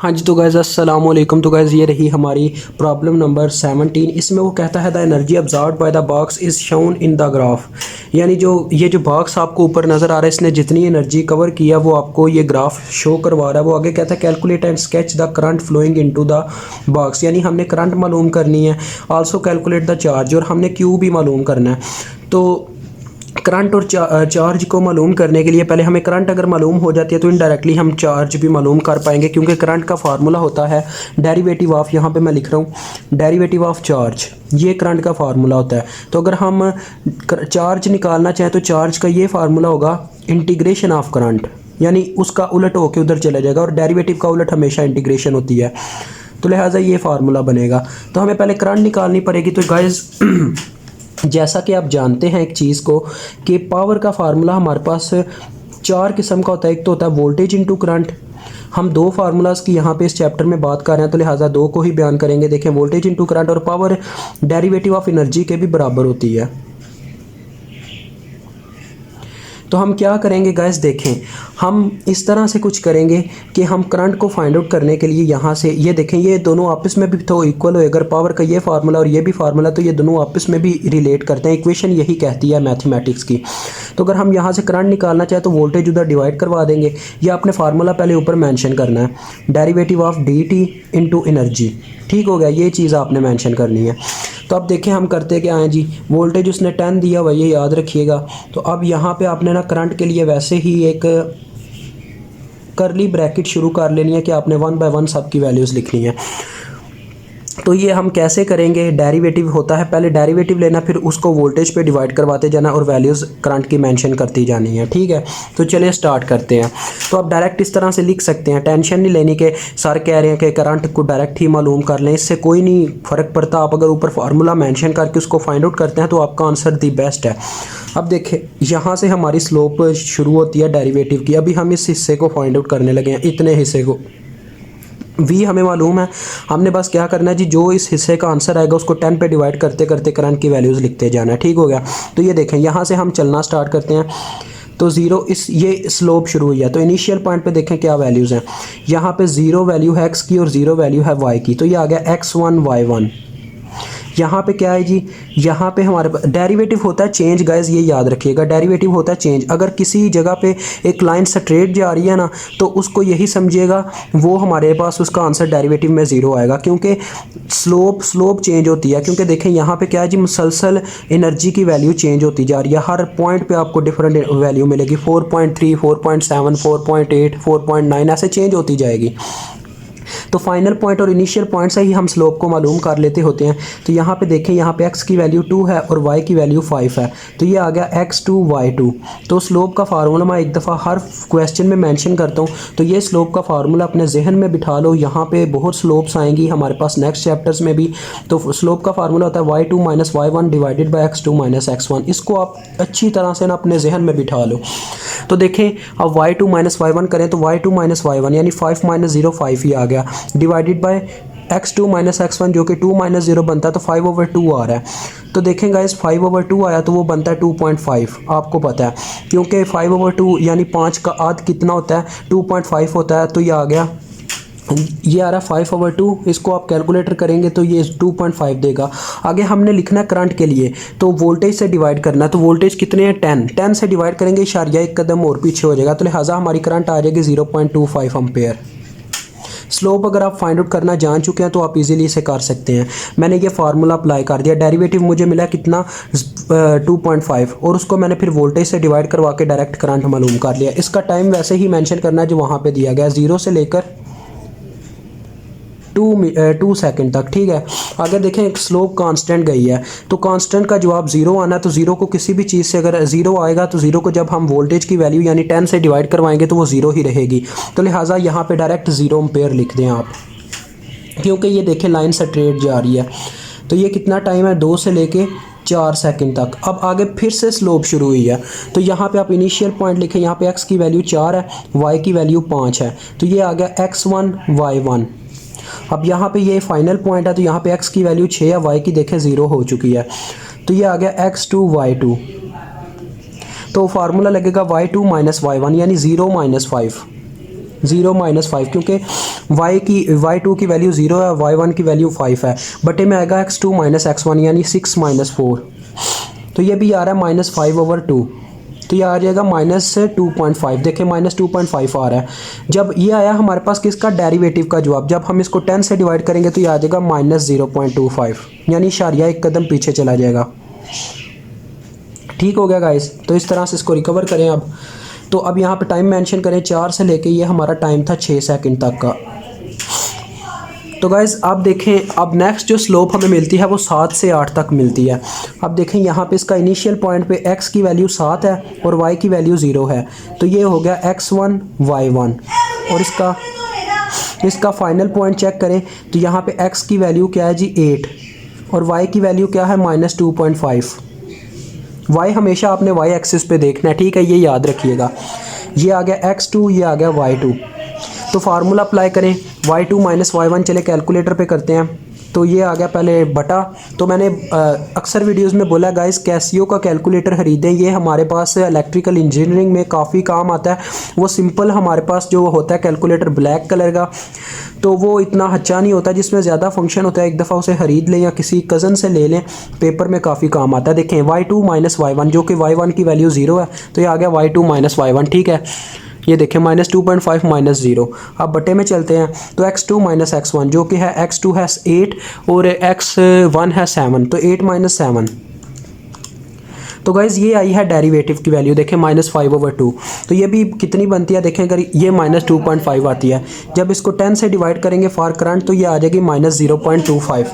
हाँ जी, तो गाइज़ अस्सलाम वालेकुम। तो गाइज़ ये रही हमारी प्रॉब्लम नंबर 17। इसमें वो कहता है the energy absorbed by the box is shown in the graph. यानी जो बॉक्स आपको ऊपर नज़र आ रहा है, इसने जितनी एनर्जी कवर किया वो आपको ये ग्राफ शो करवा रहा है। वो आगे कहता है calculate and sketch the current flowing into the box, यानी हमने करंट मालूम करनी है। आल्सो कैलकुलेट द चार्ज, और हमने क्यू भी मालूम करना है। तो करंट और चार्ज को मालूम करने के लिए पहले हमें करंट अगर मालूम हो जाती है तो इनडायरेक्टली हम चार्ज भी मालूम कर पाएंगे, क्योंकि करंट का फार्मूला होता है डेरिवेटिव ऑफ, यहाँ पे मैं लिख रहा हूँ डेरिवेटिव ऑफ चार्ज। ये करंट का फार्मूला होता है। तो अगर हम चार्ज निकालना चाहें तो चार्ज का ये फार्मूला होगा इंटीग्रेशन ऑफ करंट, यानी उसका उलट होके उधर चला जाएगा, और डेरिवेटिव का उलट हमेशा इंटीग्रेशन होती है। तो लिहाजा ये फार्मूला बनेगा। तो हमें पहले करंट निकालनी पड़ेगी। तो गाइस जैसा कि आप जानते हैं एक चीज़ को कि पावर का फार्मूला हमारे पास चार किस्म का होता है। एक तो होता है वोल्टेज इनटू करंट। हम दो फार्मूलाज की यहाँ पे इस चैप्टर में बात कर रहे हैं, तो लिहाजा दो को ही बयान करेंगे। देखें, वोल्टेज इनटू करंट और पावर डेरिवेटिव ऑफ एनर्जी के भी बराबर होती है। तो हम क्या करेंगे गाइस, देखें हम इस तरह से कुछ करेंगे कि हम करंट को फाइंड आउट करने के लिए यहाँ से ये देखें, ये दोनों आपस में भी तो इक्वल हो। अगर पावर का ये फार्मूला और ये भी फार्मूला, तो ये दोनों आपस में भी रिलेट करते हैं। इक्वेशन यही कहती है मैथमेटिक्स की। तो अगर हम यहाँ से करंट निकालना चाहें तो वोल्टेज उधर डिवाइड करवा देंगे, या अपने फार्मूला पहले ऊपर मेंशन करना है, derivative of D T into energy. ठीक हो गया, ये चीज़ आपने मेंशन करनी है। तो अब देखें हम करते क्या हैं जी, वोल्टेज उसने 10 दिया हुआ, ये याद रखिएगा। तो अब यहाँ पे आपने ना करंट के लिए वैसे ही एक करली ब्रैकेट शुरू कर लेनी है कि आपने 1 बाय 1 सब की वैल्यूज़ लिखनी है। तो ये हम कैसे करेंगे, डेरिवेटिव होता है, पहले डेरिवेटिव लेना, फिर उसको वोल्टेज पे डिवाइड करवाते जाना और वैल्यूज़ करंट की मेंशन करती जानी है। ठीक है, तो चलिए स्टार्ट करते हैं। तो आप डायरेक्ट इस तरह से लिख सकते हैं, टेंशन नहीं लेनी कि सर कह रहे हैं कि करंट को डायरेक्ट ही मालूम कर लें, इससे कोई नहीं फ़र्क पड़ता। आप अगर ऊपर फार्मूला मेंशन करके उसको फाइंड आउट करते हैं तो आपका आंसर दी बेस्ट है। अब देखें, यहाँ से हमारी स्लोप शुरू होती है डेरिवेटिव की। अभी हम इस हिस्से को फाइंड आउट करने लगे हैं, इतने हिस्से को। वी हमें मालूम है, हमने बस क्या करना है जी, जो इस हिस्से का आंसर आएगा उसको 10 पे डिवाइड करते करते करंट की वैल्यूज़ लिखते जाना है। ठीक हो गया। तो ये देखें, यहाँ से हम चलना स्टार्ट करते हैं। तो ज़ीरो ये स्लोप शुरू हुई है। तो इनिशियल पॉइंट पे देखें क्या वैल्यूज़ हैं। यहाँ पे ज़ीरो वैल्यू है एक्स की और ज़ीरो वैल्यू है वाई की। तो ये आ गया x1 y1। यहाँ पे क्या है जी, यहाँ पे हमारे पास डेरिवेटिव होता है चेंज। गाइस ये याद रखिएगा, डेरिवेटिव होता है चेंज। अगर किसी जगह पे एक लाइन स्ट्रेट जा रही है ना, तो उसको यही समझिएगा, वो हमारे पास उसका आंसर डेरिवेटिव में ज़ीरो आएगा, क्योंकि स्लोप चेंज होती है। क्योंकि देखें यहाँ पे क्या है जी, मुसलसल एनर्जी की वैल्यू चेंज होती जा रही है। हर पॉइंट पे आपको डिफरेंट वैल्यू मिलेगी, 4.3, 4.7, 4.8, 4.9 ऐसे चेंज होती जाएगी। तो फाइनल पॉइंट और इनिशियल पॉइंट से ही हम स्लोप को मालूम कर लेते होते हैं। तो यहाँ पे देखें, यहाँ पे x की वैल्यू 2 है और y की वैल्यू 5 है। तो ये आ गया x2 y2। तो स्लोप का फार्मूला मैं एक दफ़ा हर क्वेश्चन में मेंशन करता हूँ। तो ये स्लोप का फार्मूला अपने जहन में बिठा लो। यहाँ पे बहुत स्लोप्स आएंगी हमारे पास नेक्स्ट चैप्टर्स में भी। तो स्लोप का फार्मूला होता है y2 minus y1 divided by x2 minus x1। इसको आप अच्छी तरह से ना अपने जहन में बिठा लो। तो देखें, अब y2 माइनस y1 करें तो y2 माइनस y1 यानी 5 माइनस 0 5 ही आ गया, divided by x2 minus x1 जो कि 2 माइनस 0 बनता है, तो 5/2 आ रहा है। तो देखें गाइस, 5/2 आया तो वो बनता है 2.5। आपको पता है, क्योंकि 5/2 यानी 5 का आध कितना होता है, 2.5 होता है। तो ये आ गया, ये आ रहा है 5/2। इसको आप कैलकुलेटर करेंगे तो ये 2.5 देगा। आगे हमने लिखना है करंट के लिए, तो वोल्टेज से डिवाइड करना है। तो वोल्टेज कितने हैं, 10 से डिवाइड करेंगे, इशारिया एक कदम और पीछे हो जाएगा। तो लिहाजा हमारी करंट आ जाएगी 0.25 एम्पेयर। स्लोप अगर आप फाइंड आउट करना जान चुके हैं तो आप इजीली इसे कर सकते हैं। मैंने ये फार्मूला अप्लाई कर दिया, डेरिवेटिव मुझे मिला कितना 2.5, और उसको मैंने फिर वोल्टेज से डिवाइड करवा के डायरेक्ट करंट मालूम कर लिया। इसका टाइम वैसे ही मेंशन करना है जो वहाँ पे दिया गया, 0 से लेकर 2 सेकंड तक। ठीक है, अगर देखें एक स्लोप कांस्टेंट गई है तो कांस्टेंट का जवाब 0 आना है। तो 0 को किसी भी चीज़ से अगर 0 आएगा तो 0 को जब हम वोल्टेज की वैल्यू यानी 10 से डिवाइड करवाएंगे तो वो 0 ही रहेगी। तो लिहाजा यहाँ पे डायरेक्ट 0 एम्पेयर लिख दें आप, क्योंकि ये देखें लाइन स्ट्रेट जा रही है। तो ये कितना टाइम है, 2 से लेके 4 सेकंड तक। अब आगे फिर से स्लोप शुरू हुई है। तो यहाँ पे आप इनिशियल पॉइंट लिखें, यहाँ पे x की वैल्यू 4 है, y की वैल्यू 5 है। तो ये आ गया x1 y1। अब यहाँ पे ये फाइनल पॉइंट है, तो यहाँ पे x की वैल्यू 6 है, y की देखें 0 हो चुकी है। तो ये आ गया x2 y2। तो फार्मूला लगेगा y2 माइनस y1 यानी 0 माइनस 5, क्योंकि y2 की वैल्यू 0 है, y1 की वैल्यू 5 है, बटे में आएगा x2 माइनस x1 यानी 6 माइनस 4। तो ये भी आ रहा है -5/2, तो ये आ जाएगा -2.5। देखिए -2.5 आ रहा है। जब ये आया हमारे पास किसका, डेरिवेटिव का जवाब, जब हम इसको 10 से डिवाइड करेंगे तो ये आ जाएगा -0.25 यानी इशारिया एक कदम पीछे चला जाएगा। ठीक हो गया गाइस। तो इस तरह से इसको रिकवर करें। अब तो अब यहाँ पे टाइम मेंशन करें 4 से लेके ये हमारा टाइम था 6 सेकंड तक का। तो गाइस अब देखें, अब नेक्स्ट जो स्लोप हमें मिलती है वो 7 से 8 तक मिलती है। अब देखें यहाँ पे इसका इनिशियल पॉइंट पे x की वैल्यू 7 है और y की वैल्यू 0 है, तो ये हो गया x1 y1। और इसका फाइनल पॉइंट चेक करें तो यहाँ पे x की वैल्यू क्या है जी 8 और y की वैल्यू क्या है -2.5। y हमेशा आपने y एक्सिस पे देखना है, ठीक है, ये याद रखिएगा। ये आ गया x2, ये आ गया y2। तो फार्मूला अप्लाई करें, y2 माइनस y1, चले कैलकुलेटर पे करते हैं। तो ये आ गया पहले बटा। तो मैंने अक्सर वीडियोस में बोला गाइस कैसियो का कैलकुलेटर खरीदें, ये हमारे पास इलेक्ट्रिकल इंजीनियरिंग में काफ़ी काम आता है। वो सिंपल हमारे पास जो होता है कैलकुलेटर ब्लैक कलर का, तो वो इतना अच्छा नहीं होता, जिसमें ज़्यादा फंक्शन होता है। एक दफ़ा उसे खरीद लें या किसी कज़न से ले लें, पेपर में काफ़ी काम आता है। देखें y2 माइनस y1, जो कि y1 की वैल्यू 0 है, तो ये आ गया y2 माइनस y1। ठीक है, ये देखें -2.5 माइनस 0। अब बटे में चलते हैं तो x2 माइनस x1, जो कि है x2 है 8 और x1 है 7, तो 8 माइनस 7। तो गाइज़ ये आई है डेरिवेटिव की वैल्यू, देखें -5/2। तो ये भी कितनी बनती है, देखें अगर ये -2.5 आती है, जब इसको 10 से डिवाइड करेंगे फॉर करंट तो ये आ जाएगी -0.25।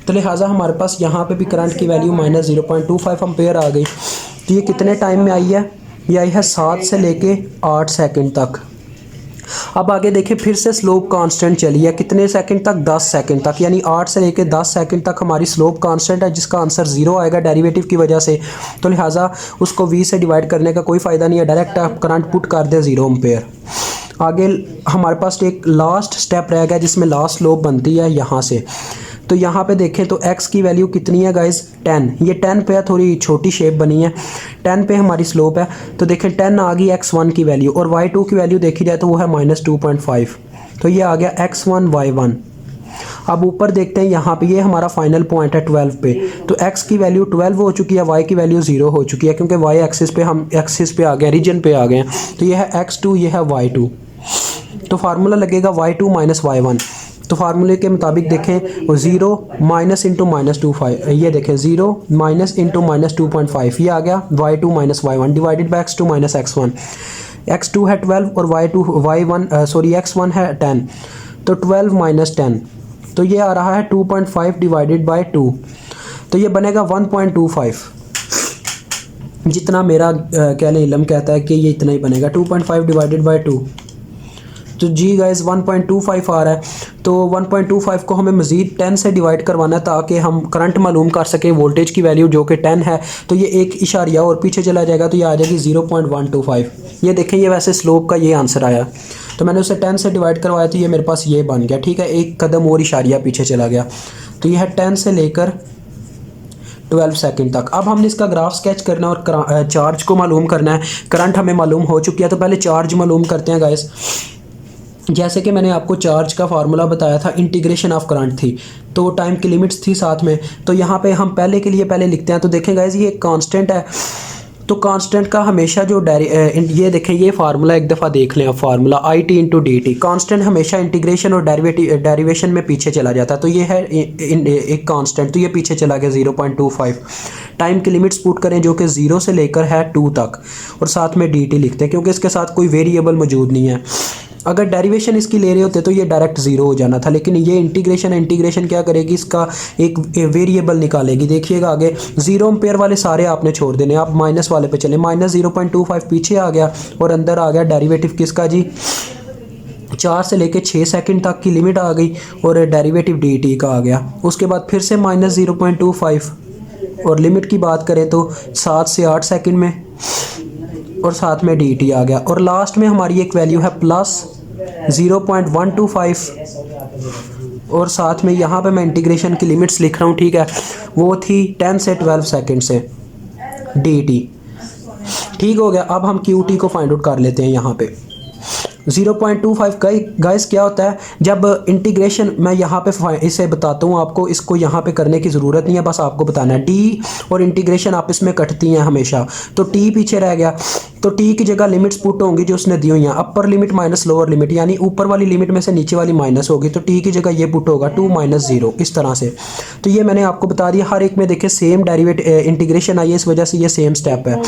तो लिहाजा हमारे पास यहाँ पे भी करंट की वैल्यू -0.25 एम्पेयर आ गई। तो ये कितने टाइम में आई है, ये आई है 7 से लेके 8 सेकंड तक। अब आगे देखिए फिर से स्लोप कांस्टेंट चली है, कितने सेकंड तक, 10 सेकंड तक, यानी 8 से लेके 10 सेकंड तक हमारी स्लोप कांस्टेंट है, जिसका आंसर 0 आएगा डेरिवेटिव की वजह से। तो लिहाजा उसको v से डिवाइड करने का कोई फ़ायदा नहीं है, डायरेक्ट आप करंट पुट कर दें 0 एम्पेयर। आगे हमारे पास एक लास्ट स्टेप रह गया जिसमें लास्ट स्लोप बनती है यहाँ से। तो यहाँ पे देखें तो x की वैल्यू कितनी है गाइस, 10। ये 10 पे थोड़ी छोटी शेप बनी है, 10 पे हमारी स्लोप है। तो देखें 10 आ गई x1 की वैल्यू, और y2 की वैल्यू देखी जाए तो वो है -2.5। तो ये आ गया x1 y1। अब ऊपर देखते हैं, यहाँ पे ये हमारा फाइनल पॉइंट है 12 पे। तो x की वैल्यू 12 हो चुकी है, y की वैल्यू 0 हो चुकी है, क्योंकि y एक्सिस पे हम एक्सिस पे आ गए, रीजन पे आ गए हैं। तो ये है x2, ये है y2। तो फार्मूला लगेगा y2 माइनस y1। तो फार्मूले के मुताबिक देखें 0 माइनस इंटू -2.5, ये देखें 0 माइनस इंटू -2.5, ये आ गया y2 minus y1 divided by x2 minus x1। x2 है 12 और x1 है 10, तो 12 माइनस 10, तो ये आ रहा है 2.5 डिवाइडेड बाई 2, तो ये बनेगा 1.25। जितना मेरा कह लें इल्म कहता है कि ये इतना ही बनेगा, 2.5 डिवाइडेड बाई 2। तो जी गाइस 1.25 आ रहा है। तो 1.25 को हमें मज़ीद 10 से डिवाइड करवाना है ताकि हम करंट मालूम कर सकें, वोल्टेज की वैल्यू जो कि 10 है। तो ये एक इशारिया और पीछे चला जाएगा, तो ये आ जाएगी 0.125। ये देखें, ये वैसे स्लोप का ये आंसर आया। तो मैंने उसे 10 से डिवाइड करवाया तो ये मेरे पास ये बन गया। ठीक है, एक कदम और इशारिया पीछे चला गया। तो ये है 10 से लेकर 12 सेकंड तक। अब हमने इसका ग्राफ स्केच करना है और चार्ज को मालूम करना है। करंट हमें मालूम हो चुकी है, तो पहले चार्ज मालूम करते हैं गाइस। जैसे कि मैंने आपको चार्ज का फार्मूला बताया था, इंटीग्रेशन ऑफ करंट थी, तो टाइम की लिमिट्स थी साथ में। तो यहाँ पे हम पहले लिखते हैं। तो देखें गाइस, ये एक कांस्टेंट है, तो कांस्टेंट का हमेशा जो ये देखें, ये फार्मूला एक दफ़ा देख लें आप, formula IT into dt। Constant हमेशा इंटीग्रेशन और डेरिवेशन में पीछे चला जाता है। तो ये है एक कांस्टेंट, तो ये पीछे चला गया 0.25। टाइम की लिमिट्स पुट करें जो कि 0 से लेकर है 2 तक, और साथ में dt लिखते हैं क्योंकि इसके साथ कोई वेरिएबल मौजूद नहीं है। अगर डेरिवेशन इसकी ले रहे होते तो ये डायरेक्ट 0 हो जाना था, लेकिन ये इंटीग्रेशन क्या करेगी, इसका एक वेरिएबल निकालेगी। देखिएगा आगे 0 एम्पेयर वाले सारे आपने छोड़ देने, आप माइनस वाले पे चले, -0.25 पीछे आ गया और अंदर आ गया डेरिवेटिव किसका जी, 4 से लेके 6 सेकंड तक की लिमिट आ गई और डेरिवेटिव dt का आ गया। उसके बाद फिर से -0.25 और लिमिट की बात करें तो 7 से 8 सेकंड में, और साथ में dt आ गया। और लास्ट में हमारी एक वैल्यू है +0.125, और साथ में यहाँ पे मैं इंटीग्रेशन की लिमिट्स लिख रहा हूँ। ठीक है, वो थी 10 से 12 सेकंड से dt। ठीक हो गया। अब हम qt को फाइंड आउट कर लेते हैं। यहाँ पे 0.25 गाइस क्या होता है जब इंटीग्रेशन, मैं यहाँ पे इसे बताता हूँ आपको, इसको यहाँ पे करने की ज़रूरत नहीं है, बस आपको बताना है। टी और इंटीग्रेशन आपस में कटती हैं हमेशा, तो टी पीछे रह गया, तो टी की जगह लिमिट्स पुट होंगी जो उसने दी हुई हैं, upper limit minus lower limit, यानी ऊपर वाली लिमिट में से नीचे वाली माइनस होगी, तो टी की जगह ये पुट होगा 2 - 0 इस तरह से। तो ये मैंने आपको बता दिया, हर एक में देखिए सेम इंटीग्रेशन आई है, इस वजह से ये सेम स्टेप है।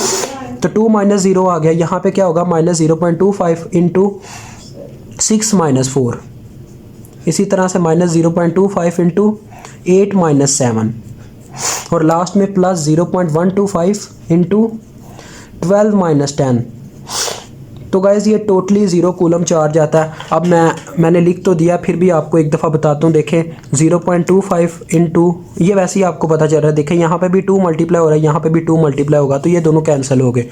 तो 2 - 0 आ गया, यहाँ पे क्या होगा -0.25 इंटू 6 - 4, इसी तरह से -0.25 इंटू 8 - 7, और लास्ट में प्लस 0.125 इंटू 12 - 10। तो गाइज़ ये टोटली 0 कूलम चार्ज आता है। अब मैंने लिख तो दिया, फिर भी आपको एक दफ़ा बताता हूँ। देखें 0.25 इंटू, ये वैसे ही आपको पता चल रहा है, देखें यहाँ पे भी 2 मल्टीप्लाई हो रहा है, यहाँ पे भी 2 मल्टीप्लाई होगा, तो ये दोनों कैंसिल हो गए।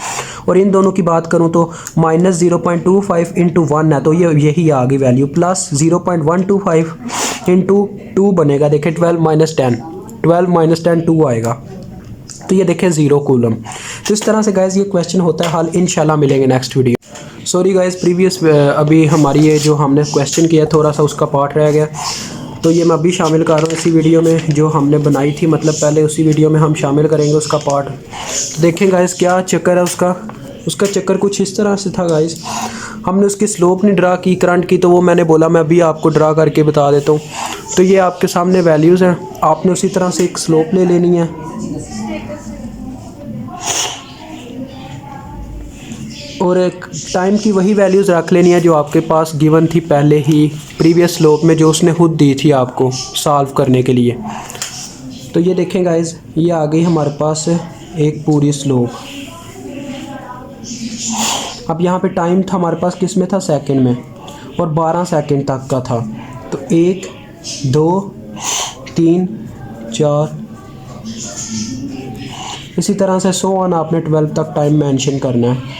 और इन दोनों की बात करूँ तो -0.25 इंटू 1 है, तो ये यही आ गई वैल्यू, प्लस 0.125 इंटू 2 बनेगा, देखें 12 - 10, 12 - 10 2 आएगा, तो ये देखें 0 कूलम। तो इस तरह से गाइज़ ये क्वेश्चन होता है हल। इंशाल्लाह मिलेंगे next video. Sorry guys, previous अभी हमारी ये जो हमने क्वेश्चन किया थोड़ा सा उसका पार्ट रह गया, तो ये मैं अभी शामिल कर रहा हूँ इसी वीडियो में, जो हमने बनाई थी, मतलब पहले उसी वीडियो में हम शामिल करेंगे उसका पार्ट। तो देखें गाइज़ क्या चक्कर है उसका चक्कर कुछ इस तरह से था गाइज़। हमने उसकी स्लोप नहीं ड्रा की करंट की, तो वो मैंने बोला मैं अभी आपको ड्रा करके बता देता हूँ। तो ये आपके सामने वैल्यूज़ हैं, आपने उसी तरह से एक स्लोप ले लेनी है, और एक टाइम की वही वैल्यूज़ रख लेनी है जो आपके पास गिवन थी पहले ही प्रीवियस स्लोप में, जो उसने खुद दी थी आपको सॉल्व करने के लिए। तो ये देखें गाइज़, ये आ गई हमारे पास एक पूरी स्लोप। अब यहाँ पे टाइम था हमारे पास किस में था, सेकंड में, और 12 सेकंड तक का था। तो 1 2 3 4 इसी तरह से सो ऑन आपने 12 तक टाइम मेंशन करना है।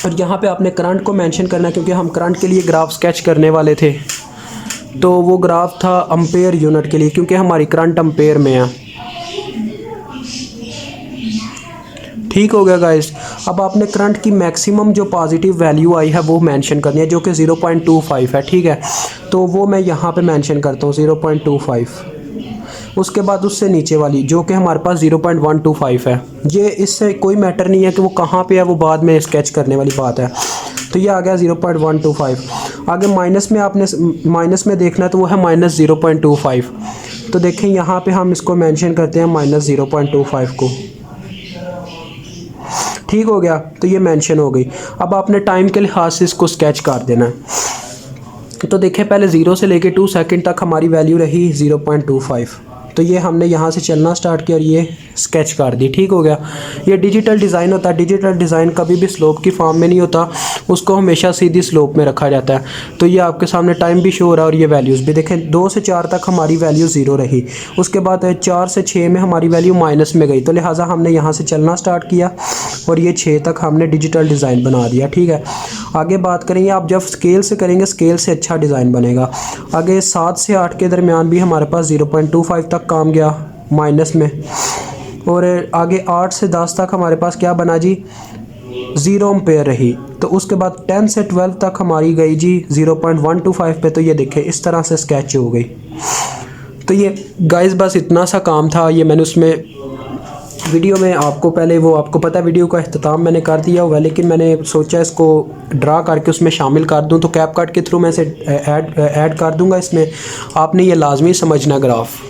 और यहाँ पे आपने करंट को मेंशन करना है, क्योंकि हम करंट के लिए ग्राफ स्केच करने वाले थे, तो वो ग्राफ था एम्पेयर यूनिट के लिए, क्योंकि हमारी करंट एम्पेयर में है। ठीक हो गया गाइस। अब आपने करंट की मैक्सिमम जो पॉजिटिव वैल्यू आई है वो मेंशन करनी है, जो कि 0.25 है। ठीक है, तो वो मैं यहाँ पे मेंशन करता हूँ 0.25। उसके बाद उससे नीचे वाली जो कि हमारे पास 0.125 है, ये इससे कोई मैटर नहीं है कि वो कहाँ पे है, वो बाद में स्केच करने वाली बात है। तो ये आ गया 0.125। आगे माइनस में आपने माइनस में देखना है, तो वो है -0.25। तो देखें यहाँ पे हम इसको मेंशन करते हैं -0.25 को। ठीक हो गया, तो ये मेंशन हो गई। अब आपने टाइम के लिहाज से इसको स्केच कर देना है। तो देखें पहले 0 से लेके 2 सेकंड तक हमारी वैल्यू रही 0.25। तो ये हमने यहाँ से चलना स्टार्ट किया और ये स्केच कर दी। ठीक हो गया। ये डिजिटल डिज़ाइन होता है। डिजिटल डिज़ाइन कभी भी स्लोप की फॉर्म में नहीं होता, उसको हमेशा सीधी स्लोप में रखा जाता है। तो ये आपके सामने टाइम भी शो हो रहा है और ये वैल्यूज़ भी देखें। 2 से 4 तक हमारी वैल्यू 0 रही, उसके बाद 4 से 6 में हमारी वैल्यू माइनस में गई, तो लिहाजा हमने यहाँ से चलना स्टार्ट किया और ये 6 तक हमने डिजिटल डिज़ाइन बना दिया। ठीक है, आगे बात करेंगे। आप जब स्केल से करेंगे, स्केल से अच्छा डिज़ाइन बनेगा। आगे 7 से 8 के दरमियान भी हमारे पास 0.25 तक काम गया माइनस में, और आगे 8 से 10 तक हमारे पास क्या बना जी, 0 एम्पेयर रही। तो उसके बाद 10 से 12 तक हमारी गई जी 0.125 पे। तो ये देखें इस तरह से स्केच हो गई। तो ये गाइस बस इतना सा काम था। ये मैंने उसमें वीडियो में आपको पहले वो आपको पता है वीडियो का अख्ताम मैंने कर दिया हुआ है, लेकिन मैंने सोचा इसको ड्रा करके उसमें शामिल कर दूं, तो कैपकट के थ्रू मैं इसे ऐड कर दूंगा इसमें। आपने ये लाजमी समझना ग्राफ।